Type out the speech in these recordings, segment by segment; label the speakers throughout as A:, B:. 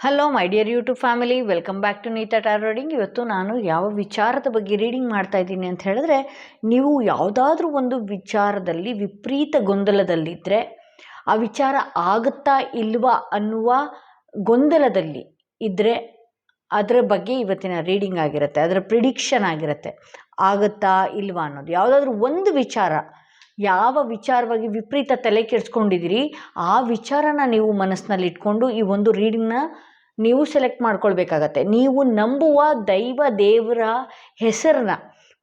A: Hello my dear YouTube family, welcome back to Neeta tarot reading. ಇವತ್ತು ನಾನು ಯಾವ ವಿಚಾರದ ಬಗ್ಗೆ ರೀಡಿಂಗ್ ಮಾಡ್ತಾ ಇದ್ದೀನಿ ಅಂತ ಹೇಳಿದ್ರೆ, ನೀವು ಯಾವುದಾದ್ರೂ ಒಂದು ವಿಚಾರದಲ್ಲಿ ವಿಪರೀತ ಗೊಂದಲದಲ್ಲಿದ್ದರೆ, ಆ ವಿಚಾರ ಆಗುತ್ತಾ ಇಲ್ವಾ ಅನ್ನುವ ಗೊಂದಲದಲ್ಲಿ ಇದ್ದರೆ ಅದರ ಬಗ್ಗೆ ಇವತ್ತಿನ ರೀಡಿಂಗ್ ಆಗಿರುತ್ತೆ, ಅದರ ಪ್ರಿಡಿಕ್ಷನ್ ಆಗಿರುತ್ತೆ. ಆಗುತ್ತಾ ಇಲ್ವಾ ಅನ್ನೋದು ಯಾವುದಾದ್ರೂ ಒಂದು ವಿಚಾರ, ಯಾವ ವಿಚಾರವಾಗಿ ವಿಪರೀತ ತಲೆ ಕೆಡಿಸ್ಕೊಂಡಿದ್ದೀರಿ ಆ ವಿಚಾರನ ನೀವು ಮನಸ್ಸಿನಲ್ಲಿ ಇಟ್ಕೊಂಡು ಈ ಒಂದು ರೀಡಿಂಗ್ನ ನೀವು ಸೆಲೆಕ್ಟ್ ಮಾಡ್ಕೊಳ್ಬೇಕಾಗತ್ತೆ. ನೀವು ನಂಬುವ ದೇವರ ಹೆಸರನ್ನ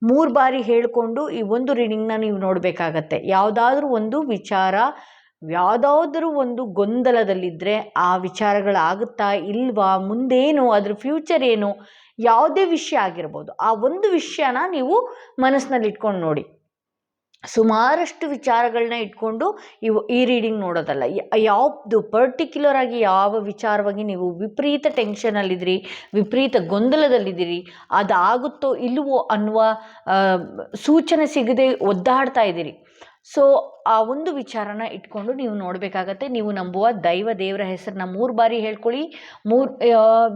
A: 3 ಬಾರಿ ಹೇಳಿಕೊಂಡು ಈ ಒಂದು ರೀಡಿಂಗ್ನ ನೀವು ನೋಡಬೇಕಾಗತ್ತೆ. ಯಾವುದಾದ್ರೂ ಒಂದು ವಿಚಾರ, ಯಾವುದಾದ್ರೂ ಒಂದು ಗೊಂದಲದಲ್ಲಿದ್ದರೆ ಆ ವಿಚಾರಗಳಾಗುತ್ತಾ ಇಲ್ವಾ, ಮುಂದೇನು, ಅದ್ರ ಫ್ಯೂಚರ್ ಏನು, ಯಾವುದೇ ವಿಷಯ ಆಗಿರ್ಬೋದು, ಆ ಒಂದು ವಿಷಯನ ನೀವು ಮನಸ್ಸಿನಲ್ಲಿ ಇಟ್ಕೊಂಡು ನೋಡಿ. ಸುಮಾರಷ್ಟು ವಿಚಾರಗಳನ್ನ ಇಟ್ಕೊಂಡು ಈ ರೀಡಿಂಗ್ ನೋಡೋದಲ್ಲ. ಯಾವುದು ಪರ್ಟಿಕ್ಯುಲರ್ ಆಗಿ ಯಾವ ವಿಚಾರವಾಗಿ ನೀವು ವಿಪರೀತ ಟೆನ್ಷನಲ್ಲಿದ್ದೀರಿ, ವಿಪರೀತ ಗೊಂದಲದಲ್ಲಿದ್ದೀರಿ, ಅದಾಗುತ್ತೋ ಇಲ್ವೋ ಅನ್ನುವ ಸೂಚನೆ ಸಿಗದೆ ಒದ್ದಾಡ್ತಾ ಇದ್ದೀರಿ. ಸೊ ಆ ಒಂದು ವಿಚಾರನ ಇಟ್ಕೊಂಡು ನೀವು ನೋಡಬೇಕಾಗತ್ತೆ. ನೀವು ನಂಬುವ ದೇವರ ಹೆಸರನ್ನ 3 ಬಾರಿ ಹೇಳ್ಕೊಳ್ಳಿ.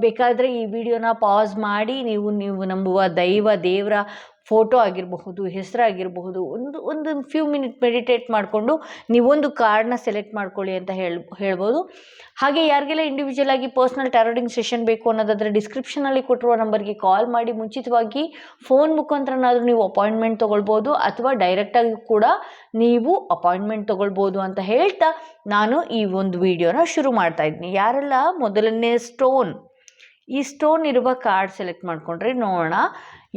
A: ಬೇಕಾದರೆ ಈ ವಿಡಿಯೋನ ಪಾಸ್ ಮಾಡಿ ನೀವು ನಂಬುವ ದೇವರ ಫೋಟೋ ಆಗಿರಬಹುದು, ಹೆಸರಾಗಿರಬಹುದು, ಒಂದು ಫ್ಯೂ ಮಿನಿಟ್ ಮೆಡಿಟೇಟ್ ಮಾಡಿಕೊಂಡು ನೀವೊಂದು ಕಾರ್ಡ್ನ ಸೆಲೆಕ್ಟ್ ಮಾಡ್ಕೊಳ್ಳಿ ಅಂತ ಹೇಳ್ಬೋದು. ಹಾಗೆ ಯಾರಿಗೆಲ್ಲ ಇಂಡಿವಿಜುವಲ್ ಆಗಿ ಪರ್ಸ್ನಲ್ ಟಾರೋಡಿಂಗ್ ಸೆಷನ್ ಬೇಕು ಅನ್ನೋದಾದರೆ ಡಿಸ್ಕ್ರಿಪ್ಷನಲ್ಲಿ ಕೊಟ್ಟಿರುವ ನಂಬರ್ಗೆ ಕಾಲ್ ಮಾಡಿ ಮುಂಚಿತವಾಗಿ ಫೋನ್ ಮುಖಾಂತರನಾದರೂ ನೀವು ಅಪಾಯಿಂಟ್ಮೆಂಟ್ ತೊಗೊಳ್ಬೋದು, ಅಥವಾ ಡೈರೆಕ್ಟಾಗಿ ಕೂಡ ನೀವು ಅಪಾಯಿಂಟ್ಮೆಂಟ್ ತೊಗೊಳ್ಬೋದು ಅಂತ ಹೇಳ್ತಾ ನಾನು ಈ ಒಂದು ವಿಡಿಯೋನ ಶುರು ಮಾಡ್ತಾ ಇದ್ದೀನಿ. ಯಾರೆಲ್ಲ ಮೊದಲನೇ ಈ ಸ್ಟೋನ್ ಇರುವ ಕಾರ್ಡ್ ಸೆಲೆಕ್ಟ್ ಮಾಡಿಕೊಂಡ್ರೆ ನೋಡೋಣ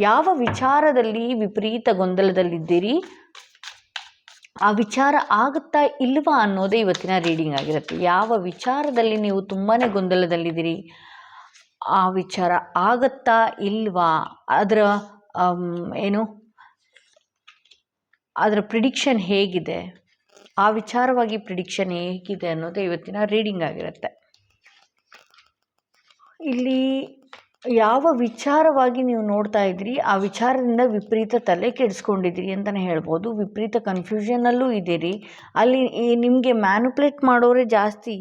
A: ಯಾವ ವಿಚಾರದಲ್ಲಿ ವಿಪರೀತ ಗೊಂದಲದಲ್ಲಿದ್ದೀರಿ, ಆ ವಿಚಾರ ಆಗುತ್ತಾ ಇಲ್ವಾ ಅನ್ನೋದೇ ಇವತ್ತಿನ ರೀಡಿಂಗ್ ಆಗಿರುತ್ತೆ. ಯಾವ ವಿಚಾರದಲ್ಲಿ ನೀವು ತುಂಬಾ ಗೊಂದಲದಲ್ಲಿದ್ದೀರಿ, ಆ ವಿಚಾರ ಆಗುತ್ತಾ ಇಲ್ವಾ, ಅದರ ಅದರ ಪ್ರಿಡಿಕ್ಷನ್ ಹೇಗಿದೆ, ಆ ವಿಚಾರವಾಗಿ ಪ್ರಿಡಿಕ್ಷನ್ ಹೇಗಿದೆ ಅನ್ನೋದೇ ಇವತ್ತಿನ ರೀಡಿಂಗ್ ಆಗಿರುತ್ತೆ. ಇಲ್ಲಿ ಯಾವ ವಿಚಾರವಾಗಿ ನೀವು ನೋಡ್ತಾ ಇದ್ದೀರಿ ಆ ವಿಚಾರದಿಂದ ವಿಪರೀತ ತಲೆ ಕೆಡಿಸ್ಕೊಂಡಿದ್ದೀರಿ ಅಂತಲೇ ಹೇಳ್ಬೋದು. ವಿಪರೀತ ಕನ್ಫ್ಯೂಷನಲ್ಲೂ ಇದ್ದೀರಿ. ಅಲ್ಲಿ ನಿಮಗೆ ಮ್ಯಾನುಪ್ಯುಲೇಟ್ ಮಾಡೋರೇ ಜಾಸ್ತಿ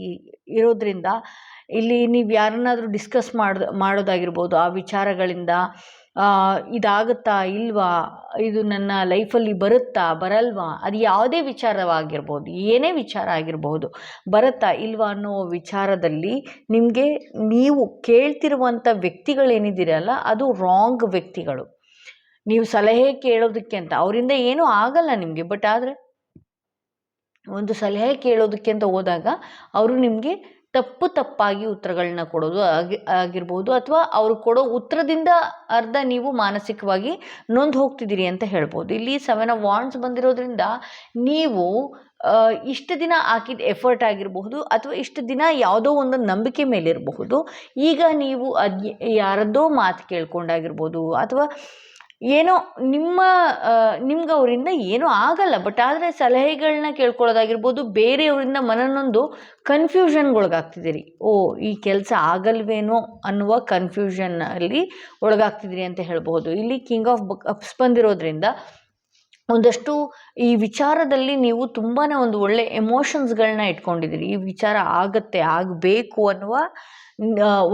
A: ಇರೋದ್ರಿಂದ ಇಲ್ಲಿ ನೀವು ಯಾರನ್ನಾದರೂ ಡಿಸ್ಕಸ್ ಮಾಡೋದಾಗಿರ್ಬೋದು, ಆ ವಿಚಾರಗಳಿಂದ ಇದಾಗುತ್ತಾ ಇಲ್ವಾ, ಇದು ನನ್ನ ಲೈಫಲ್ಲಿ ಬರುತ್ತಾ ಬರಲ್ವಾ, ಅದು ಯಾವುದೇ ವಿಚಾರವಾಗಿರ್ಬೋದು, ಏನೇ ವಿಚಾರ ಆಗಿರಬಹುದು, ಬರುತ್ತಾ ಇಲ್ವಾ ಅನ್ನೋ ವಿಚಾರದಲ್ಲಿ ನಿಮಗೆ ನೀವು ಕೇಳ್ತಿರುವಂಥ ವ್ಯಕ್ತಿಗಳೇನಿದ್ದೀರಲ್ಲ ಅದು ರಾಂಗ್ ವ್ಯಕ್ತಿಗಳು. ನೀವು ಸಲಹೆ ಕೇಳೋದಕ್ಕೆ ಅಂತ ಅವರಿಂದ ಏನೂ ಆಗಲ್ಲ ನಿಮಗೆ, ಬಟ್ ಆದರೆ ಒಂದು ಸಲಹೆ ಕೇಳೋದಕ್ಕೆ ಅಂತ ಹೋದಾಗ ಅವರು ನಿಮಗೆ ತಪ್ಪಾಗಿ ಉತ್ತರಗಳನ್ನ ಕೊಡೋದು ಆಗಿರ್ಬೋದು, ಅಥವಾ ಅವರು ಕೊಡೋ ಉತ್ತರದಿಂದ ಅರ್ಧ ನೀವು ಮಾನಸಿಕವಾಗಿ ನೊಂದು ಹೋಗ್ತಿದ್ದೀರಿ ಅಂತ ಹೇಳ್ಬೋದು. ಇಲ್ಲಿ 7 ಆಫ್ ವಾಂಡ್ಸ್ ಬಂದಿರೋದ್ರಿಂದ ನೀವು ಇಷ್ಟು ದಿನ ಹಾಕಿದ ಎಫರ್ಟ್ ಆಗಿರಬಹುದು, ಅಥವಾ ಇಷ್ಟು ದಿನ ಯಾವುದೋ ಒಂದು ನಂಬಿಕೆ ಮೇಲಿರಬಹುದು, ಈಗ ನೀವು ಯಾರದ್ದೋ ಮಾತು ಕೇಳ್ಕೊಂಡಾಗಿರ್ಬೋದು, ಅಥವಾ ಏನೋ ನಿಮ್ಗೆ ಅವರಿಂದ ಏನೂ ಆಗಲ್ಲ, ಬಟ್ ಆದರೆ ಸಲಹೆಗಳನ್ನ ಕೇಳ್ಕೊಳ್ಳೋದಾಗಿರ್ಬೋದು, ಬೇರೆಯವರಿಂದ ಮನನೊಂದು ಕನ್ಫ್ಯೂಷನ್ಗೊಳಗಾಗ್ತಿದ್ದೀರಿ. ಈ ಕೆಲಸ ಆಗಲ್ವೇನೋ ಅನ್ನುವ ಕನ್ಫ್ಯೂಷನ್ನಲ್ಲಿ ಒಳಗಾಗ್ತಿದ್ದೀರಿ ಅಂತ ಹೇಳ್ಬೋದು. ಇಲ್ಲಿ ಕಿಂಗ್ ಆಫ್ ಕಪ್ಸ್ ಬಂದಿರೋದ್ರಿಂದ ಒಂದಷ್ಟು ಈ ವಿಚಾರದಲ್ಲಿ ನೀವು ತುಂಬಾ ಒಂದು ಒಳ್ಳೆ ಎಮೋಷನ್ಸ್ಗಳನ್ನ ಇಟ್ಕೊಂಡಿದ್ದೀರಿ. ಈ ವಿಚಾರ ಆಗಬೇಕು ಅನ್ನುವ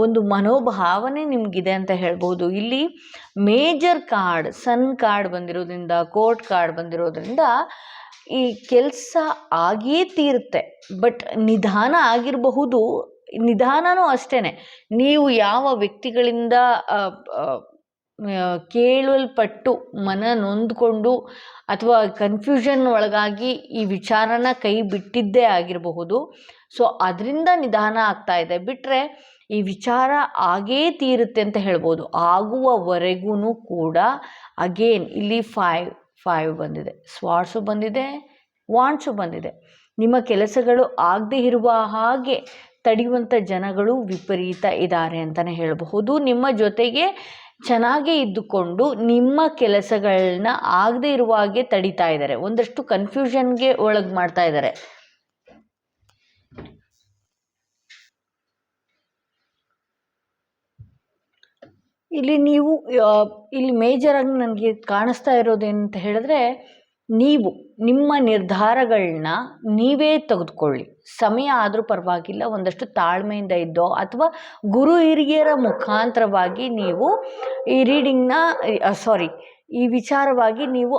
A: ಒಂದು ಮನೋಭಾವನೆ ನಿಮಗಿದೆ ಅಂತ ಹೇಳ್ಬೋದು. ಇಲ್ಲಿ ಮೇಜರ್ ಕಾರ್ಡ್, ಸನ್ ಕಾರ್ಡ್ ಬಂದಿರೋದ್ರಿಂದ, ಕೋರ್ಟ್ ಕಾರ್ಡ್ ಬಂದಿರೋದ್ರಿಂದ ಈ ಕೆಲಸ ಆಗೇ ತೀರುತ್ತೆ, ಬಟ್ ನಿಧಾನ ಆಗಿರಬಹುದು. ನಿಧಾನನೂ ಅಷ್ಟೇ, ನೀವು ಯಾವ ವ್ಯಕ್ತಿಗಳಿಂದ ಕೇಳಲ್ಪಟ್ಟು ಮನ ನೊಂದ್ಕೊಂಡು ಅಥವಾ ಕನ್ಫ್ಯೂಷನ್ ಒಳಗಾಗಿ ಈ ವಿಚಾರನ ಕೈ ಬಿಟ್ಟಿದ್ದೇ ಆಗಿರಬಹುದು. ಸೊ ಅದರಿಂದ ನಿಧಾನ ಆಗ್ತಾ ಇದೆ, ಬಿಟ್ಟರೆ ಈ ವಿಚಾರ ಆಗೇ ತೀರುತ್ತೆ ಅಂತ ಹೇಳ್ಬೋದು. ಆಗುವವರೆಗೂ ಕೂಡ ಅಗೇನ್ ಇಲ್ಲಿ 5 ಬಂದಿದೆ, ಸ್ವಾರ್ಡ್ಸು ಬಂದಿದೆ, ವಾಂಡ್ಸು ಬಂದಿದೆ. ನಿಮ್ಮ ಕೆಲಸಗಳು ಆಗದೇ ಇರುವ ಹಾಗೆ ತಡೆಯುವಂಥ ಜನಗಳು ವಿಪರೀತ ಇದ್ದಾರೆ ಅಂತಲೇ ಹೇಳಬಹುದು. ನಿಮ್ಮ ಜೊತೆಗೆ ಚೆನ್ನಾಗೇ ಇದ್ದುಕೊಂಡು ನಿಮ್ಮ ಕೆಲಸಗಳನ್ನ ಆಗದೇ ಇರುವ ಹಾಗೆ ತಡೀತಾ ಇದ್ದಾರೆ, ಒಂದಷ್ಟು ಕನ್ಫ್ಯೂಷನ್ಗೆ ಒಳಗೆ ಮಾಡ್ತಾ ಇದ್ದಾರೆ. ಇಲ್ಲಿ ನೀವು ಇಲ್ಲಿ ಮೇಜರಾಗಿ ನನಗೆ ಕಾಣಿಸ್ತಾ ಇರೋದೇನಂತ ಹೇಳಿದ್ರೆ, ನೀವು ನಿಮ್ಮ ನಿರ್ಧಾರಗಳನ್ನ ನೀವೇ ತೆಗೆದುಕೊಳ್ಳಿ. ಸಮಯ ಆದರೂ ಪರವಾಗಿಲ್ಲ, ಒಂದಷ್ಟು ತಾಳ್ಮೆಯಿಂದ ಇದ್ದೋ ಅಥವಾ ಗುರು ಹಿರಿಯರ ಮುಖಾಂತರವಾಗಿ ನೀವು ಈ ರೀಡಿಂಗ್ನ ಈ ವಿಚಾರವಾಗಿ ನೀವು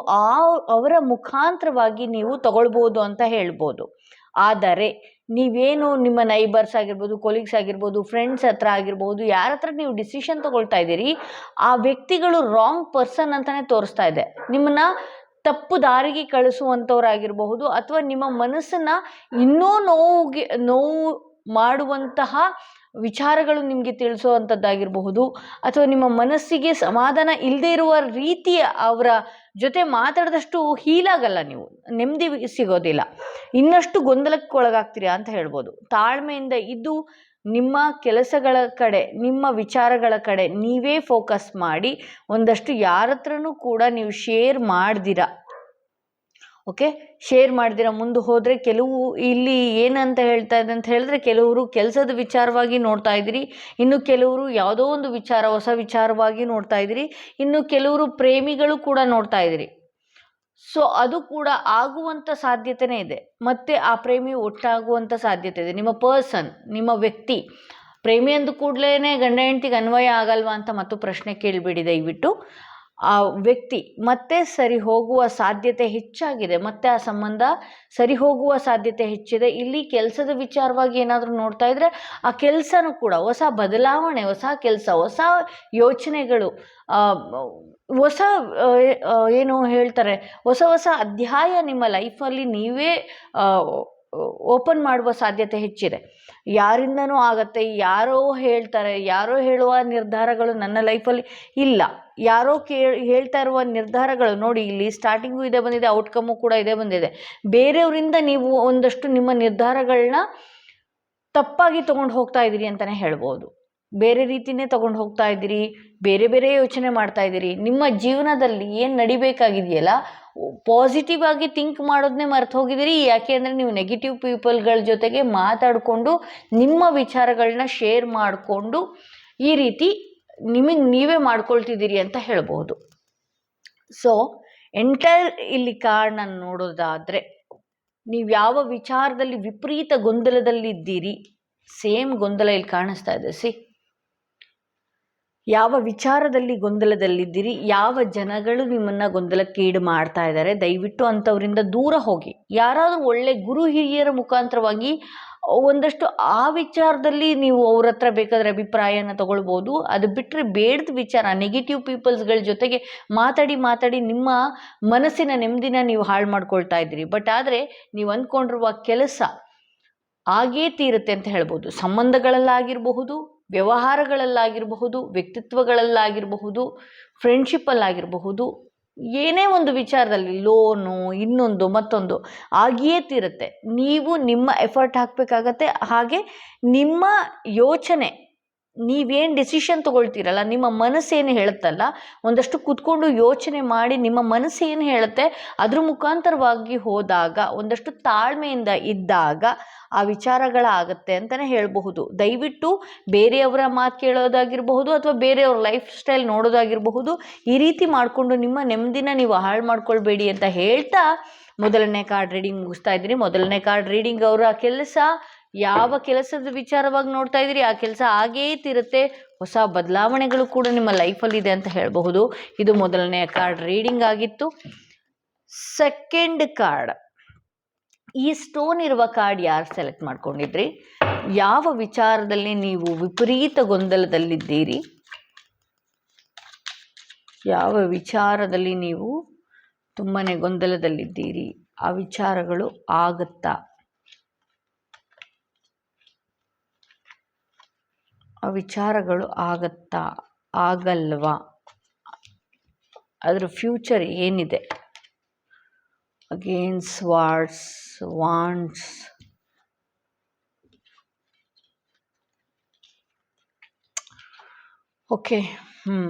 A: ಅವರ ಮುಖಾಂತರವಾಗಿ ನೀವು ತಗೊಳ್ಬೋದು ಅಂತ ಹೇಳ್ಬೋದು. ಆದರೆ ನೀವೇನು ನಿಮ್ಮ ನೈಬರ್ಸ್ ಆಗಿರ್ಬೋದು, ಕೊಲೀಗ್ಸ್ ಆಗಿರ್ಬೋದು, ಫ್ರೆಂಡ್ಸ್ ಹತ್ರ ಆಗಿರ್ಬೋದು, ಯಾರ ಹತ್ರ ನೀವು ಡಿಸಿಷನ್ ತಗೊಳ್ತಾ ಇದ್ದೀರಿ, ಆ ವ್ಯಕ್ತಿಗಳು ರಾಂಗ್ ಪರ್ಸನ್ ಅಂತಲೇ ತೋರಿಸ್ತಾ ಇದೆ. ನಿಮ್ಮನ್ನ ತಪ್ಪು ದಾರಿಗೆ ಕಳಿಸುವಂಥವ್ರಾಗಿರಬಹುದು, ಅಥವಾ ನಿಮ್ಮ ಮನಸ್ಸನ್ನು ಇನ್ನೂ ನೋವು ಮಾಡುವಂತಹ ವಿಚಾರಗಳು ನಿಮಗೆ ತಿಳಿಸುವಂಥದ್ದಾಗಿರಬಹುದು, ಅಥವಾ ನಿಮ್ಮ ಮನಸ್ಸಿಗೆ ಸಮಾಧಾನ ಇಲ್ಲದೇ ಇರುವ ರೀತಿಯ ಅವರ ಜೊತೆ ಮಾತಾಡಿದಷ್ಟು ಹೀಲಾಗಲ್ಲ, ನೀವು ನೆಮ್ಮದಿ ಸಿಗೋದಿಲ್ಲ, ಇನ್ನಷ್ಟು ಗೊಂದಲಕ್ಕೆ ಒಳಗಾಗ್ತೀರಾ ಅಂತ ಹೇಳ್ಬೋದು. ತಾಳ್ಮೆಯಿಂದ ಇದ್ದು ನಿಮ್ಮ ಕೆಲಸಗಳ ಕಡೆ, ನಿಮ್ಮ ವಿಚಾರಗಳ ಕಡೆ ನೀವೇ ಫೋಕಸ್ ಮಾಡಿ, ಒಂದಷ್ಟು ಯಾರ ಹತ್ರನೂ ಕೂಡ ನೀವು ಶೇರ್ ಮಾಡ್ದಿರ, ಶೇರ್ ಮಾಡ್ದಿರ ಮುಂದೆ ಹೋದರೆ, ಕೆಲವು ಇಲ್ಲಿ ಏನಂತ ಹೇಳ್ತಾ ಇದೆ ಅಂತ ಹೇಳಿದ್ರೆ, ಕೆಲವರು ಕೆಲಸದ ವಿಚಾರವಾಗಿ ನೋಡ್ತಾ ಇದ್ದೀರಿ, ಇನ್ನು ಕೆಲವರು ಯಾವುದೋ ಒಂದು ಹೊಸ ವಿಚಾರವಾಗಿ ನೋಡ್ತಾ ಇದ್ದೀರಿ, ಇನ್ನು ಕೆಲವರು ಪ್ರೇಮಿಗಳು ಕೂಡ ನೋಡ್ತಾ ಇದ್ದೀರಿ. ಸೊ ಅದು ಕೂಡ ಆಗುವಂಥ ಸಾಧ್ಯತೆನೇ ಇದೆ. ಮತ್ತು ಆ ಪ್ರೇಮಿ ಒಟ್ಟಾಗುವಂಥ ಸಾಧ್ಯತೆ ಇದೆ. ನಿಮ್ಮ ಪರ್ಸನ್, ನಿಮ್ಮ ವ್ಯಕ್ತಿ, ಪ್ರೇಮಿ ಅಂದ ಕೂಡಲೇ ಗಂಡ ಹೆಂಡ್ತಿಗೆ ಅನ್ವಯ ಆಗಲ್ವಾ ಅಂತ ಮತ್ತು ಪ್ರಶ್ನೆ ಕೇಳಿಬಿಡಿ ದಯವಿಟ್ಟು. ಆ ವ್ಯಕ್ತಿ ಮತ್ತೆ ಸರಿ ಹೋಗುವ ಸಾಧ್ಯತೆ ಹೆಚ್ಚಾಗಿದೆ, ಮತ್ತೆ ಆ ಸಂಬಂಧ ಸರಿ ಹೋಗುವ ಸಾಧ್ಯತೆ ಹೆಚ್ಚಿದೆ. ಇಲ್ಲಿ ಕೆಲಸದ ವಿಚಾರವಾಗಿ ಏನಾದರೂ ನೋಡ್ತಾ ಇದ್ರೆ, ಆ ಕೆಲಸನೂ ಕೂಡ ಹೊಸ ಬದಲಾವಣೆ, ಹೊಸ ಕೆಲಸ, ಹೊಸ ಯೋಚನೆಗಳು, ಹೊಸ ಏನು ಹೇಳ್ತಾರೆ, ಹೊಸ ಹೊಸ ಅಧ್ಯಾಯ ನಿಮ್ಮ ಲೈಫಲ್ಲಿ ನೀವೇ ಓಪನ್ ಮಾಡುವ ಸಾಧ್ಯತೆ ಹೆಚ್ಚಿದೆ. ಯಾರಿಂದನೂ ಆಗತ್ತೆ, ಯಾರೋ ಹೇಳ್ತಾರೆ, ಯಾರೋ ಹೇಳುವ ನಿರ್ಧಾರಗಳು ನನ್ನ ಲೈಫಲ್ಲಿ ಇಲ್ಲ, ಯಾರೋ ಹೇಳ್ತಾ ಇರುವ ನಿರ್ಧಾರಗಳು ನೋಡಿ, ಇಲ್ಲಿ ಸ್ಟಾರ್ಟಿಂಗು ಇದೇ ಬಂದಿದೆ, ಔಟ್ಕಮ್ಮು ಕೂಡ ಇದೇ ಬಂದಿದೆ. ಬೇರೆಯವರಿಂದ ನೀವು ಒಂದಷ್ಟು ನಿಮ್ಮ ನಿರ್ಧಾರಗಳನ್ನ ತಪ್ಪಾಗಿ ತೊಗೊಂಡು ಹೋಗ್ತಾ ಇದ್ದೀರಿ ಅಂತಲೇ ಹೇಳ್ಬೋದು. ಬೇರೆ ರೀತಿಯೇ ತೊಗೊಂಡು ಹೋಗ್ತಾ ಇದ್ದೀರಿ, ಬೇರೆ ಬೇರೆ ಯೋಚನೆ ಮಾಡ್ತಾ ಇದ್ದೀರಿ. ನಿಮ್ಮ ಜೀವನದಲ್ಲಿ ಏನು ನಡಿಬೇಕಾಗಿದೆಯಲ್ಲ, ಪಾಸಿಟಿವ್ ಆಗಿ ಥಿಂಕ್ ಮಾಡೋದನ್ನೇ ಮರೆತು ಹೋಗಿದ್ದೀರಿ. ಯಾಕೆ ಅಂದರೆ ನೀವು ನೆಗೆಟಿವ್ ಪೀಪಲ್ಗಳ ಜೊತೆಗೆ ಮಾತಾಡಿಕೊಂಡು ನಿಮ್ಮ ವಿಚಾರಗಳನ್ನ ಶೇರ್ ಮಾಡಿಕೊಂಡು ಈ ರೀತಿ ನಿಮಗೆ ನೀವೇ ಮಾಡ್ಕೊಳ್ತಿದ್ದೀರಿ ಅಂತ ಹೇಳ್ಬೋದು. ಸೊ ಎಂಟೈರ್ ಇಲ್ಲಿ ಕಾರಣ ನೋಡೋದಾದರೆ, ನೀವು ಯಾವ ವಿಚಾರದಲ್ಲಿ ವಿಪರೀತ ಗೊಂದಲದಲ್ಲಿದ್ದೀರಿ, ಸೇಮ್ ಗೊಂದಲ ಇಲ್ಲಿ ಕಾಣಿಸ್ತಾ ಇದೆ. ಯಾವ ವಿಚಾರದಲ್ಲಿ ಗೊಂದಲದಲ್ಲಿದ್ದೀರಿ, ಯಾವ ಜನಗಳು ನಿಮ್ಮನ್ನು ಗೊಂದಲಕ್ಕೆ ಈಡು ಮಾಡ್ತಾ ಇದ್ದಾರೆ, ದಯವಿಟ್ಟು ಅಂಥವರಿಂದ ದೂರ ಹೋಗಿ. ಯಾರಾದರೂ ಒಳ್ಳೆ ಗುರು ಹಿರಿಯರ ಮುಖಾಂತರವಾಗಿ ಒಂದಷ್ಟು ಆ ವಿಚಾರದಲ್ಲಿ ನೀವು ಅವ್ರ ಹತ್ರ ಬೇಕಾದರೆ ಅಭಿಪ್ರಾಯನ ತಗೊಳ್ಬೋದು. ಅದು ಬಿಟ್ಟರೆ ಬೇಡದ ವಿಚಾರ, ನೆಗೆಟಿವ್ ಪೀಪಲ್ಸ್ಗಳ ಜೊತೆಗೆ ಮಾತಾಡಿ ನಿಮ್ಮ ಮನಸ್ಸಿನ ನೆಮ್ಮದಿನ ನೀವು ಹಾಳು ಮಾಡ್ಕೊಳ್ತಾ ಇದ್ದೀರಿ. ಬಟ್ ಆದರೆ ನೀವು ಅಂದ್ಕೊಂಡಿರುವ ಕೆಲಸ ಆಗೇ ತೀರುತ್ತೆ ಅಂತ ಹೇಳ್ಬೋದು. ಸಂಬಂಧಗಳಲ್ಲಾಗಿರಬಹುದು, ವ್ಯವಹಾರಗಳಲ್ಲಾಗಿರಬಹುದು, ವ್ಯಕ್ತಿತ್ವಗಳಲ್ಲಾಗಿರಬಹುದು, ಫ್ರೆಂಡ್ಶಿಪ್ಪಲ್ಲಾಗಿರಬಹುದು, ಏನೇ ಒಂದು ವಿಚಾರದಲ್ಲಿ, ಲೋನು, ಇನ್ನೊಂದು ಮತ್ತೊಂದು ಆಗಿಯೇ ತೀರುತ್ತೆ. ನೀವು ನಿಮ್ಮ ಎಫರ್ಟ್ ಹಾಕಬೇಕಾಗತ್ತೆ. ಹಾಗೆ ನಿಮ್ಮ ಯೋಚನೆ, ನೀವೇನು ಡಿಸಿಷನ್ ತೊಗೊಳ್ತೀರಲ್ಲ, ನಿಮ್ಮ ಮನಸ್ಸೇನು ಹೇಳುತ್ತಲ್ಲ, ಒಂದಷ್ಟು ಕೂತ್ಕೊಂಡು ಯೋಚನೆ ಮಾಡಿ ನಿಮ್ಮ ಮನಸ್ಸು ಏನು ಹೇಳುತ್ತೆ ಅದ್ರ ಮುಖಾಂತರವಾಗಿ ಹೋದಾಗ, ಒಂದಷ್ಟು ತಾಳ್ಮೆಯಿಂದ ಇದ್ದಾಗ ಆ ವಿಚಾರಗಳಾಗತ್ತೆ ಅಂತಲೇ ಹೇಳಬಹುದು. ದಯವಿಟ್ಟು ಬೇರೆಯವರ ಮಾತು ಕೇಳೋದಾಗಿರಬಹುದು, ಅಥವಾ ಬೇರೆಯವ್ರ ಲೈಫ್ ಸ್ಟೈಲ್ ನೋಡೋದಾಗಿರಬಹುದು, ಈ ರೀತಿ ಮಾಡಿಕೊಂಡು ನಿಮ್ಮ ನೆಮ್ಮದಿನ ನೀವು ಹಾಳು ಮಾಡ್ಕೊಳ್ಬೇಡಿ ಅಂತ ಹೇಳ್ತಾ ಮೊದಲನೇ ಕಾರ್ಡ್ ರೀಡಿಂಗ್ ಮುಗಿಸ್ತಾ ಇದ್ದೀನಿ. ಮೊದಲನೇ ಕಾರ್ಡ್ ರೀಡಿಂಗ್ ಅವರ ಕೆಲಸ, ಯಾವ ಕೆಲಸದ ವಿಚಾರವಾಗಿ ನೋಡ್ತಾ ಇದ್ದೀರಿ ಆ ಕೆಲಸ ಆಗೇ ತೀರುತ್ತೆ. ಹೊಸ ಬದಲಾವಣೆಗಳು ಕೂಡ ನಿಮ್ಮ ಲೈಫಲ್ಲಿ ಇದೆ ಅಂತ ಹೇಳಬಹುದು. ಇದು ಮೊದಲನೆಯ ಕಾರ್ಡ್ ರೀಡಿಂಗ್ ಆಗಿತ್ತು. ಸೆಕೆಂಡ್ ಕಾರ್ಡ್, ಈ ಸ್ಟೋನ್ ಇರುವ ಕಾರ್ಡ್ ಯಾರು ಸೆಲೆಕ್ಟ್ ಮಾಡ್ಕೊಂಡಿದ್ರಿ, ಯಾವ ವಿಚಾರದಲ್ಲಿ ನೀವು ವಿಪರೀತ ಗೊಂದಲದಲ್ಲಿದ್ದೀರಿ, ಯಾವ ವಿಚಾರದಲ್ಲಿ ನೀವು ತುಂಬಾ ಗೊಂದಲದಲ್ಲಿದ್ದೀರಿ, ಆ ವಿಚಾರಗಳು ಆಗುತ್ತಾ, ಆ ವಿಚಾರಗಳು ಆಗುತ್ತಾ, ಆಗಲ್ವಾ, ಅದರ ಫ್ಯೂಚರ್ ಏನಿದೆ. Again swords, wands, okay.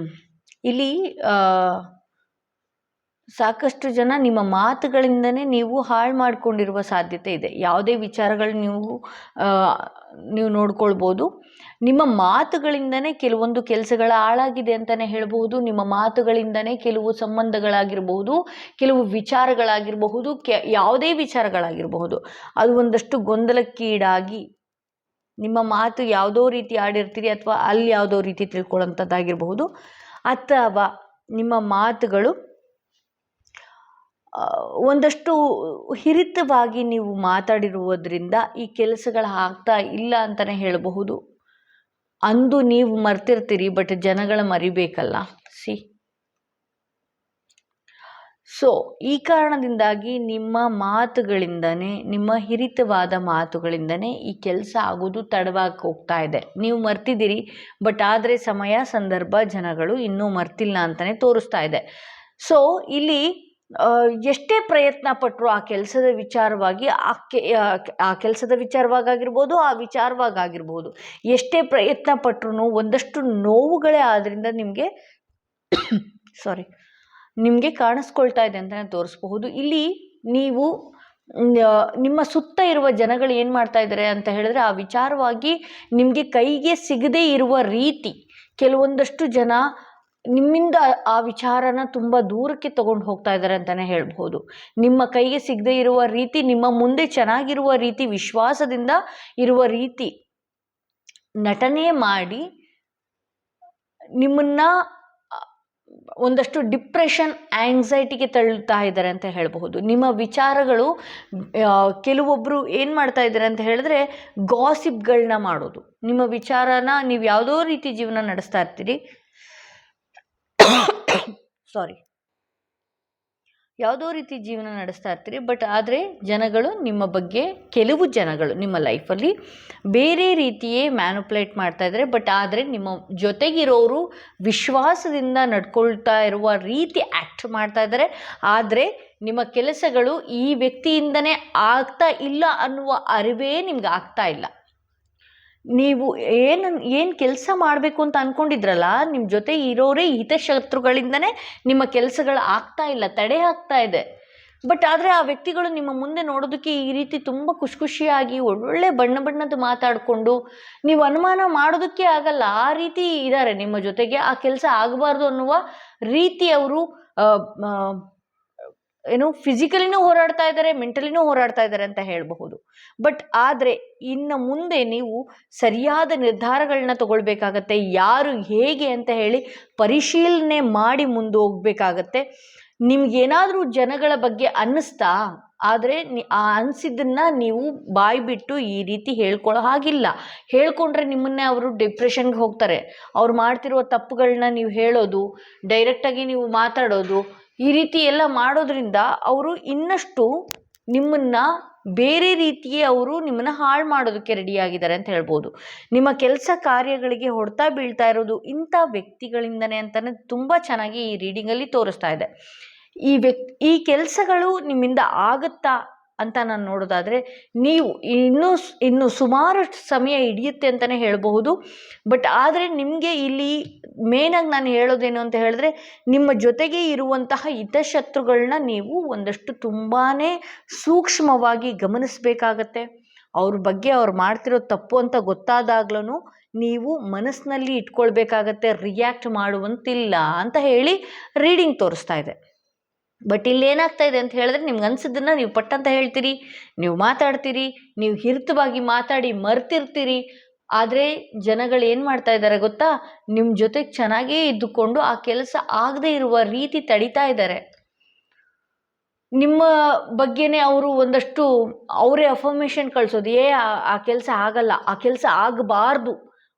A: ಇಲ್ಲಿ ಸಾಕಷ್ಟು ಜನ ನಿಮ್ಮ ಮಾತುಗಳಿಂದನೇ ನೀವು ಹಾಳು ಮಾಡಿಕೊಂಡಿರುವ ಸಾಧ್ಯತೆ ಇದೆ. ಯಾವುದೇ ವಿಚಾರಗಳು ನೀವು ನೋಡ್ಕೊಳ್ಬೋದು. ನಿಮ್ಮ ಮಾತುಗಳಿಂದನೇ ಕೆಲವೊಂದು ಕೆಲಸಗಳ ಹಾಳಾಗಿದೆ ಅಂತಲೇ ಹೇಳ್ಬೋದು. ನಿಮ್ಮ ಮಾತುಗಳಿಂದನೇ ಕೆಲವು ಸಂಬಂಧಗಳಾಗಿರಬಹುದು, ಕೆಲವು ವಿಚಾರಗಳಾಗಿರಬಹುದು, ಯಾವುದೇ ವಿಚಾರಗಳಾಗಿರಬಹುದು, ಅದು ಒಂದಷ್ಟು ಗೊಂದಲಕ್ಕೀಡಾಗಿ ನಿಮ್ಮ ಮಾತು ಯಾವುದೋ ರೀತಿ ಆಡಿರ್ತೀರಿ, ಅಥವಾ ಅಲ್ಲಿ ಯಾವುದೋ ರೀತಿ ತಿಳ್ಕೊಳ್ಳೋಂಥದ್ದಾಗಿರಬಹುದು, ಅಥವಾ ನಿಮ್ಮ ಮಾತುಗಳು ಒಂದಷ್ಟು ಹಿರಿತವಾಗಿ ನೀವು ಮಾತಾಡಿರುವುದರಿಂದ ಈ ಕೆಲಸಗಳು ಆಗ್ತಾ ಇಲ್ಲ ಅಂತಲೇ ಹೇಳಬಹುದು. ಅಂದು ನೀವು ಮರ್ತಿರ್ತೀರಿ, ಬಟ್ ಜನಗಳ ಮರಿಬೇಕಲ್ಲ. ಸೊ ಈ ಕಾರಣದಿಂದಾಗಿ ನಿಮ್ಮ ಮಾತುಗಳಿಂದನೇ, ನಿಮ್ಮ ಹಿರಿತವಾದ ಮಾತುಗಳಿಂದನೇ ಈ ಕೆಲಸ ಆಗೋದು ತಡವಾಗಿ ಹೋಗ್ತಾ ಇದೆ. ನೀವು ಮರ್ತಿದ್ದೀರಿ, ಬಟ್ ಆದರೆ ಸಮಯ, ಸಂದರ್ಭ, ಜನಗಳು ಇನ್ನೂ ಮರ್ತಿಲ್ಲ ಅಂತಲೇ ತೋರಿಸ್ತಾ ಇದೆ. ಸೊ ಇಲ್ಲಿ ಎಷ್ಟೇ ಪ್ರಯತ್ನ ಪಟ್ಟರು ಆ ಕೆಲಸದ ವಿಚಾರವಾಗಿ, ಆ ಕೆಲಸದ ವಿಚಾರವಾಗಿರ್ಬೋದು, ಆ ವಿಚಾರವಾಗಿರ್ಬೋದು, ಎಷ್ಟೇ ಪ್ರಯತ್ನ ಪಟ್ಟರು ಒಂದಷ್ಟು ನೋವುಗಳೇ ಆದ್ದರಿಂದ ನಿಮಗೆ ಕಾಣಿಸ್ಕೊಳ್ತಾ ಇದೆ ಅಂತಲೇ ತೋರಿಸ್ಬಹುದು. ಇಲ್ಲಿ ನೀವು ನಿಮ್ಮ ಸುತ್ತ ಇರುವ ಜನಗಳು ಏನು ಮಾಡ್ತಾ ಇದ್ದಾರೆ ಅಂತ ಹೇಳಿದ್ರೆ, ಆ ವಿಚಾರವಾಗಿ ನಿಮಗೆ ಕೈಗೆ ಸಿಗದೇ ಇರುವ ರೀತಿ ಕೆಲವೊಂದಷ್ಟು ಜನ ನಿಮ್ಮಿಂದ ಆ ವಿಚಾರನ ತುಂಬ ದೂರಕ್ಕೆ ತಗೊಂಡು ಹೋಗ್ತಾ ಇದ್ದಾರೆ ಅಂತಲೇ ಹೇಳ್ಬೋದು. ನಿಮ್ಮ ಕೈಗೆ ಸಿಗದೇ ಇರುವ ರೀತಿ, ನಿಮ್ಮ ಮುಂದೆ ಚೆನ್ನಾಗಿರುವ ರೀತಿ, ವಿಶ್ವಾಸದಿಂದ ಇರುವ ರೀತಿ ನಟನೆ ಮಾಡಿ ನಿಮ್ಮನ್ನ ಒಂದಷ್ಟು ಡಿಪ್ರೆಷನ್, ಆಂಗ್ಸೈಟಿಗೆ ತಳ್ಳುತ್ತಾ ಇದ್ದಾರೆ ಅಂತ ಹೇಳಬಹುದು. ನಿಮ್ಮ ವಿಚಾರಗಳು ಕೆಲವೊಬ್ಬರು ಏನು ಮಾಡ್ತಾ ಇದ್ದಾರೆ ಅಂತ ಹೇಳಿದ್ರೆ, ಗಾಸಿಪ್ಗಳನ್ನ ಮಾಡೋದು. ನಿಮ್ಮ ವಿಚಾರನ ನೀವು ಯಾವುದೋ ರೀತಿ ಜೀವನ ನಡೆಸ್ತಾ ಇರ್ತೀರಿ, ಯಾವುದೋ ರೀತಿ ಜೀವನ ನಡೆಸ್ತಾ ಇರ್ತೀರಿ, ಬಟ್ ಆದರೆ ಜನಗಳು ನಿಮ್ಮ ಬಗ್ಗೆ, ಕೆಲವು ಜನಗಳು ನಿಮ್ಮ ಲೈಫಲ್ಲಿ ಬೇರೆ ರೀತಿಯೇ ಮ್ಯಾನುಪ್ಯುಲೇಟ್ ಮಾಡ್ತಾ ಇದ್ದಾರೆ. ಬಟ್ ಆದರೆ ನಿಮ್ಮ ಜೊತೆಗಿರೋರು ವಿಶ್ವಾಸದಿಂದ ನಡ್ಕೊಳ್ತಾ ಇರುವ ರೀತಿ ಆ್ಯಕ್ಟ್ ಮಾಡ್ತಾ ಇದ್ದಾರೆ. ಆದರೆ ನಿಮ್ಮ ಕೆಲಸಗಳು ಈ ವ್ಯಕ್ತಿಯಿಂದನೇ ಆಗ್ತಾ ಇಲ್ಲ ಅನ್ನುವ ಅರಿವೇ ನಿಮ್ಗೆ ಆಗ್ತಾ ಇಲ್ಲ. ನೀವು ಏನು ಕೆಲಸ ಮಾಡಬೇಕು ಅಂತ ಅಂದ್ಕೊಂಡಿದ್ರಲ್ಲ, ನಿಮ್ಮ ಜೊತೆ ಇರೋರೇ ಹಿತಶತ್ರುಗಳಿಂದನೇ ನಿಮ್ಮ ಕೆಲಸಗಳು ಆಗ್ತಾ ಇಲ್ಲ, ತಡೆ ಆಗ್ತಾ ಇದೆ. ಬಟ್ ಆದರೆ ಆ ವ್ಯಕ್ತಿಗಳು ನಿಮ್ಮ ಮುಂದೆ ನೋಡೋದಕ್ಕೆ ಈ ರೀತಿ ತುಂಬ ಖುಷಿಯಾಗಿ ಒಳ್ಳೊಳ್ಳೆ ಬಣ್ಣದ ಮಾತಾಡಿಕೊಂಡು ನೀವು ಅನುಮಾನ ಮಾಡೋದಕ್ಕೆ ಆಗಲ್ಲ, ಆ ರೀತಿ ಇದ್ದಾರೆ ನಿಮ್ಮ ಜೊತೆಗೆ. ಆ ಕೆಲಸ ಆಗಬಾರ್ದು ಅನ್ನುವ ರೀತಿ ಅವರು ಫಿಸಿಕಲಿನೂ ಹೋರಾಡ್ತಾ ಇದ್ದಾರೆ, ಮೆಂಟಲಿನೂ ಹೋರಾಡ್ತಾ ಇದ್ದಾರೆ ಅಂತ ಹೇಳಬಹುದು. ಬಟ್ ಆದರೆ ಇನ್ನು ಮುಂದೆ ನೀವು ಸರಿಯಾದ ನಿರ್ಧಾರಗಳನ್ನ ತಗೊಳ್ಬೇಕಾಗತ್ತೆ. ಯಾರು ಹೇಗೆ ಅಂತ ಹೇಳಿ ಪರಿಶೀಲನೆ ಮಾಡಿ ಮುಂದೆ ಹೋಗ್ಬೇಕಾಗತ್ತೆ. ನಿಮ್ಗೇನಾದರೂ ಜನಗಳ ಬಗ್ಗೆ ಅನ್ನಿಸ್ತಾ ಆದರೆ ಆ ಅನಿಸಿದ್ದನ್ನು ನೀವು ಬಾಯಿ ಬಿಟ್ಟು ಈ ರೀತಿ ಹೇಳ್ಕೊಳ್ಳೋ ಹಾಗಿಲ್ಲ. ಹೇಳ್ಕೊಂಡ್ರೆ ನಿಮ್ಮನ್ನೇ ಅವರು ಡಿಪ್ರೆಷನ್ಗೆ ಹೋಗ್ತಾರೆ. ಅವ್ರು ಮಾಡ್ತಿರುವ ತಪ್ಪುಗಳನ್ನ ನೀವು ಹೇಳೋದು, ಡೈರೆಕ್ಟಾಗಿ ನೀವು ಮಾತಾಡೋದು, ಈ ರೀತಿ ಎಲ್ಲ ಮಾಡೋದ್ರಿಂದ ಅವರು ಇನ್ನಷ್ಟು ನಿಮ್ಮನ್ನು ಬೇರೆ ರೀತಿಯೇ ನಿಮ್ಮನ್ನು ಹಾಳು ಮಾಡೋದಕ್ಕೆ ರೆಡಿಯಾಗಿದ್ದಾರೆ ಅಂತ ಹೇಳ್ಬೋದು. ನಿಮ್ಮ ಕೆಲಸ ಕಾರ್ಯಗಳಿಗೆ ಹೊಡೆತ ಬೀಳ್ತಾ ಇರೋದು ಇಂಥ ವ್ಯಕ್ತಿಗಳಿಂದನೇ ಅಂತಲೇ ತುಂಬ ಚೆನ್ನಾಗಿ ಈ ರೀಡಿಂಗಲ್ಲಿ ತೋರಿಸ್ತಾ ಇದೆ. ಈ ಕೆಲಸಗಳು ನಿಮ್ಮಿಂದ ಆಗುತ್ತಾ ಅಂತ ನಾನು ನೋಡೋದಾದರೆ, ನೀವು ಇನ್ನೂ ಸುಮಾರು ಸಮಯ ಹಿಡಿಯುತ್ತೆ ಅಂತಲೇ ಹೇಳಬಹುದು. ಬಟ್ ಆದರೆ ನಿಮಗೆ ಇಲ್ಲಿ ಮೇನಾಗಿ ನಾನು ಹೇಳೋದೇನು ಅಂತ ಹೇಳಿದ್ರೆ, ನಿಮ್ಮ ಜೊತೆಗೆ ಇರುವಂತಹ ಹಿತಶತ್ರುಗಳನ್ನ ನೀವು ಒಂದಷ್ಟು ತುಂಬಾ ಸೂಕ್ಷ್ಮವಾಗಿ ಗಮನಿಸಬೇಕಾಗತ್ತೆ. ಅವ್ರ ಬಗ್ಗೆ ಅವ್ರು ಮಾಡ್ತಿರೋ ತಪ್ಪು ಅಂತ ಗೊತ್ತಾದಾಗ್ಲೂ ನೀವು ಮನಸ್ಸಿನಲ್ಲಿ ಇಟ್ಕೊಳ್ಬೇಕಾಗತ್ತೆ, ರಿಯಾಕ್ಟ್ ಮಾಡುವಂತಿಲ್ಲ ಅಂತ ಹೇಳಿ ರೀಡಿಂಗ್ ತೋರಿಸ್ತಾ ಇದೆ. ಬಟ್ ಇಲ್ಲೇನಾಗ್ತಾ ಇದೆ ಅಂತ ಹೇಳಿದ್ರೆ, ನಿಮ್ಗೆ ಅನ್ಸಿದ್ದನ್ನು ನೀವು ಪಟ್ಟಂತ ಹೇಳ್ತೀರಿ, ನೀವು ಮಾತಾಡ್ತೀರಿ, ನೀವು ಹಿರಿತವಾಗಿ ಮಾತಾಡಿ ಮರ್ತಿರ್ತೀರಿ. ಆದರೆ ಜನಗಳು ಏನು ಮಾಡ್ತಾ ಇದ್ದಾರೆ ಗೊತ್ತಾ, ನಿಮ್ಮ ಜೊತೆಗೆ ಚೆನ್ನಾಗೇ ಇದ್ದುಕೊಂಡು ಆ ಕೆಲಸ ಆಗದೇ ಇರುವ ರೀತಿ ತಡಿತಾ ಇದ್ದಾರೆ. ನಿಮ್ಮ ಬಗ್ಗೆನೇ ಅವರು ಒಂದಷ್ಟು ಅವರೇ ಅಫರ್ಮೇಷನ್ ಕಳಿಸೋದು, ಆ ಕೆಲಸ ಆಗಲ್ಲ, ಆ ಕೆಲಸ ಆಗಬಾರ್ದು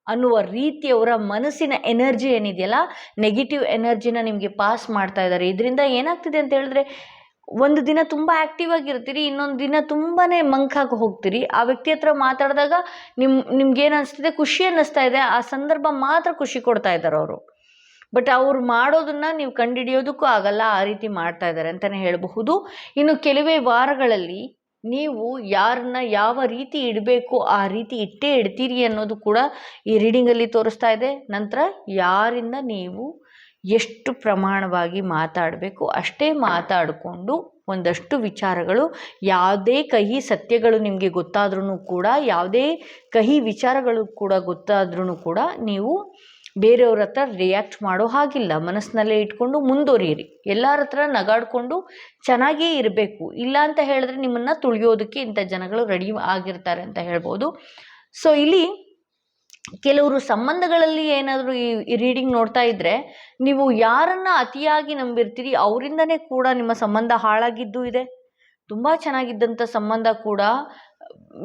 A: ಅನ್ನುವ ರೀತಿ ಅವರ ಮನಸ್ಸಿನ ಎನರ್ಜಿ ಏನಿದೆಯಲ್ಲ, ನೆಗೆಟಿವ್ ಎನರ್ಜಿನ ನಿಮಗೆ ಪಾಸ್ ಮಾಡ್ತಾ ಇದ್ದಾರೆ. ಇದರಿಂದ ಏನಾಗ್ತಿದೆ ಅಂತ ಹೇಳಿದ್ರೆ, ಒಂದು ದಿನ ತುಂಬ ಆ್ಯಕ್ಟಿವ್ ಆಗಿರ್ತೀರಿ, ಇನ್ನೊಂದು ದಿನ ತುಂಬಾ ಮಂಕಾಗಿ ಹೋಗ್ತೀರಿ. ಆ ವ್ಯಕ್ತಿ ಹತ್ರ ಮಾತಾಡಿದಾಗ ನಿಮ್ಗೇನು ಅನಿಸ್ತಿದೆ, ಖುಷಿ ಅನ್ನಿಸ್ತಾ ಇದೆ, ಆ ಸಂದರ್ಭ ಮಾತ್ರ ಖುಷಿ ಕೊಡ್ತಾ ಇದ್ದಾರೆ ಅವರು. ಬಟ್ ಅವ್ರು ಮಾಡೋದನ್ನು ನೀವು ಕಂಡುಹಿಡಿಯೋದಕ್ಕೂ ಆಗಲ್ಲ, ಆ ರೀತಿ ಮಾಡ್ತಾ ಇದ್ದಾರೆ ಅಂತಲೇ ಹೇಳಬಹುದು. ಇನ್ನು ಕೆಲವೇ ವಾರಗಳಲ್ಲಿ ನೀವು ಯಾರನ್ನ ಯಾವ ರೀತಿ ಇಡಬೇಕು ಆ ರೀತಿ ಇಟ್ಟೇ ಇಡ್ತೀರಿ ಅನ್ನೋದು ಕೂಡ ಈ ರೀಡಿಂಗಲ್ಲಿ ತೋರಿಸ್ತಾ ಇದೆ. ನಂತರ ಯಾರಿಂದ ನೀವು ಎಷ್ಟು ಪ್ರಮಾಣವಾಗಿ ಮಾತಾಡಬೇಕು ಅಷ್ಟೇ ಮಾತಾಡಿಕೊಂಡು ಒಂದಷ್ಟು ವಿಚಾರಗಳು, ಯಾವುದೇ ಕಹಿ ಸತ್ಯಗಳು ನಿಮಗೆ ಗೊತ್ತಾದ್ರೂ ಕೂಡ, ಯಾವುದೇ ಕಹಿ ವಿಚಾರಗಳು ಕೂಡ ಗೊತ್ತಾದ್ರೂ ಕೂಡ ನೀವು ಬೇರೆಯವ್ರ ಹತ್ರ ರಿಯಾಕ್ಟ್ ಮಾಡೋ ಹಾಗಿಲ್ಲ. ಮನಸ್ಸಿನಲ್ಲೇ ಇಟ್ಕೊಂಡು ಮುಂದುವರಿಯಿರಿ. ಎಲ್ಲರ ಹತ್ರ ನಗಾಡಿಕೊಂಡು ಚೆನ್ನಾಗೇ ಇರಬೇಕು. ಇಲ್ಲ ಅಂತ ಹೇಳಿದ್ರೆ ನಿಮ್ಮನ್ನು ತುಳಿಯೋದಕ್ಕೆ ಇಂಥ ಜನಗಳು ರೆಡಿ ಆಗಿರ್ತಾರೆ ಅಂತ ಹೇಳ್ಬೋದು. ಸೊ ಇಲ್ಲಿ ಕೆಲವರು ಸಂಬಂಧಗಳಲ್ಲಿ ಏನಾದರೂ ಈ ರೀಡಿಂಗ್ ನೋಡ್ತಾ ಇದ್ದರೆ, ನೀವು ಯಾರನ್ನು ಅತಿಯಾಗಿ ನಂಬಿರ್ತೀರಿ ಅವರಿಂದನೇ ಕೂಡ ನಿಮ್ಮ ಸಂಬಂಧ ಹಾಳಾಗಿದ್ದು ಇದೆ. ತುಂಬ ಚೆನ್ನಾಗಿದ್ದಂಥ ಸಂಬಂಧ ಕೂಡ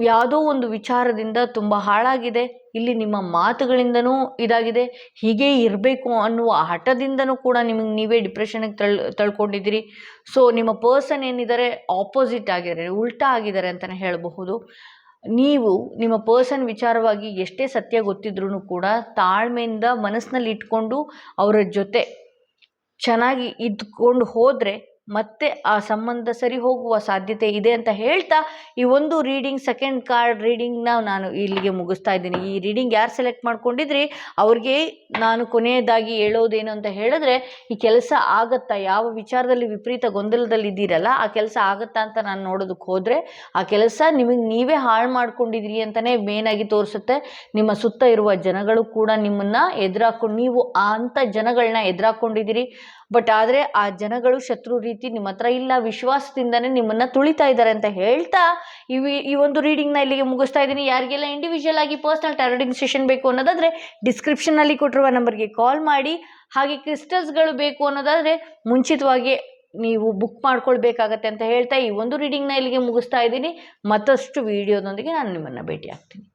A: ಯಾವುದೋ ಒಂದು ವಿಚಾರದಿಂದ ತುಂಬ ಹಾಳಾಗಿದೆ. ಇಲ್ಲಿ ನಿಮ್ಮ ಮಾತುಗಳಿಂದನೂ ಇದಾಗಿದೆ. ಹೀಗೆ ಇರಬೇಕು ಅನ್ನುವ ಹಠದಿಂದನೂ ಕೂಡ ನಿಮಗೆ ನೀವೇ ಡಿಪ್ರೆಷನ್ಗೆ ತಳ್ಕೊಂಡಿದ್ದೀರಿ. ಸೊ ನಿಮ್ಮ ಪರ್ಸನ್ ಏನಿದ್ದಾರೆ ಆಪೋಸಿಟ್ ಆಗಿದ್ದಾರೆ, ಉಲ್ಟಾ ಆಗಿದ್ದಾರೆ ಅಂತಲೇ ಹೇಳಬಹುದು. ನೀವು ನಿಮ್ಮ ಪರ್ಸನ್ ವಿಚಾರವಾಗಿ ಎಷ್ಟೇ ಸತ್ಯ ಗೊತ್ತಿದ್ರೂ ಕೂಡ ತಾಳ್ಮೆಯಿಂದ ಮನಸ್ಸಿನಲ್ಲಿ ಇಟ್ಕೊಂಡು ಅವರ ಜೊತೆ ಚೆನ್ನಾಗಿ ಇದ್ಕೊಂಡು ಹೋದರೆ ಮತ್ತೆ ಆ ಸಂಬಂಧ ಸರಿ ಹೋಗುವ ಸಾಧ್ಯತೆ ಇದೆ ಅಂತ ಹೇಳ್ತಾ ಈ ಒಂದು ರೀಡಿಂಗ್, ಸೆಕೆಂಡ್ ಕಾರ್ಡ್ ರೀಡಿಂಗ್ನ ನಾನು ಇಲ್ಲಿಗೆ ಮುಗಿಸ್ತಾ ಇದ್ದೀನಿ. ಈ ರೀಡಿಂಗ್ ಯಾರು ಸೆಲೆಕ್ಟ್ ಮಾಡ್ಕೊಂಡಿದ್ರಿ ಅವ್ರಿಗೆ ನಾನು ಕೊನೆಯದಾಗಿ ಹೇಳೋದೇನು ಅಂತ ಹೇಳಿದ್ರೆ, ಈ ಕೆಲಸ ಆಗತ್ತಾ, ಯಾವ ವಿಚಾರದಲ್ಲಿ ವಿಪರೀತ ಗೊಂದಲದಲ್ಲಿ ಇದ್ದೀರಲ್ಲ ಆ ಕೆಲಸ ಆಗತ್ತಾ ಅಂತ ನಾನು ನೋಡೋದಕ್ಕೆ ಹೋದರೆ ಆ ಕೆಲಸ ನಿಮಗೆ ನೀವೇ ಹಾಳು ಮಾಡ್ಕೊಂಡಿದ್ದೀರಿ ಅಂತಲೇ ಮೇನಾಗಿ ತೋರಿಸುತ್ತೆ. ನಿಮ್ಮ ಸುತ್ತ ಇರುವ ಜನಗಳು ಕೂಡ ನಿಮ್ಮನ್ನು ಎದುರಾಕೊಂಡು, ನೀವು ಅಂಥ ಜನಗಳನ್ನ ಎದುರಾಕೊಂಡಿದ್ದೀರಿ. ಬಟ್ ಆದರೆ ಆ ಜನಗಳು ಶತ್ರು ರೀತಿ ನಿಮ್ಮ ಹತ್ರ ಇಲ್ಲ, ವಿಶ್ವಾಸದಿಂದನೇ ನಿಮ್ಮನ್ನು ತುಳಿತಾ ಇದ್ದಾರೆ ಅಂತ ಹೇಳ್ತಾ ಈ ಒಂದು ರೀಡಿಂಗ್ನ ಇಲ್ಲಿಗೆ ಮುಗಿಸ್ತಾ ಇದ್ದೀನಿ. ಯಾರಿಗೆಲ್ಲ ಇಂಡಿವಿಜುವಲ್ ಆಗಿ ಪರ್ಸನಲ್ ಟಾರೋಟಿಂಗ್ ಸೆಷನ್ ಬೇಕು ಅನ್ನೋದಾದರೆ ಡಿಸ್ಕ್ರಿಪ್ಷನ್ನಲ್ಲಿ ಕೊಟ್ಟಿರುವ ನಂಬರ್ಗೆ ಕಾಲ್ ಮಾಡಿ. ಹಾಗೆ ಕ್ರಿಸ್ಟಲ್ಸ್ಗಳು ಬೇಕು ಅನ್ನೋದಾದರೆ ಮುಂಚಿತವಾಗಿ ನೀವು ಬುಕ್ ಮಾಡ್ಕೊಳ್ಬೇಕಾಗತ್ತೆ ಅಂತ ಹೇಳ್ತಾ ಈ ಒಂದು ರೀಡಿಂಗ್ನ ಇಲ್ಲಿಗೆ ಮುಗಿಸ್ತಾ ಇದ್ದೀನಿ. ಮತ್ತಷ್ಟು ವಿಡಿಯೋದೊಂದಿಗೆ ನಾನು ನಿಮ್ಮನ್ನು ಭೇಟಿ ಆಗ್ತೀನಿ.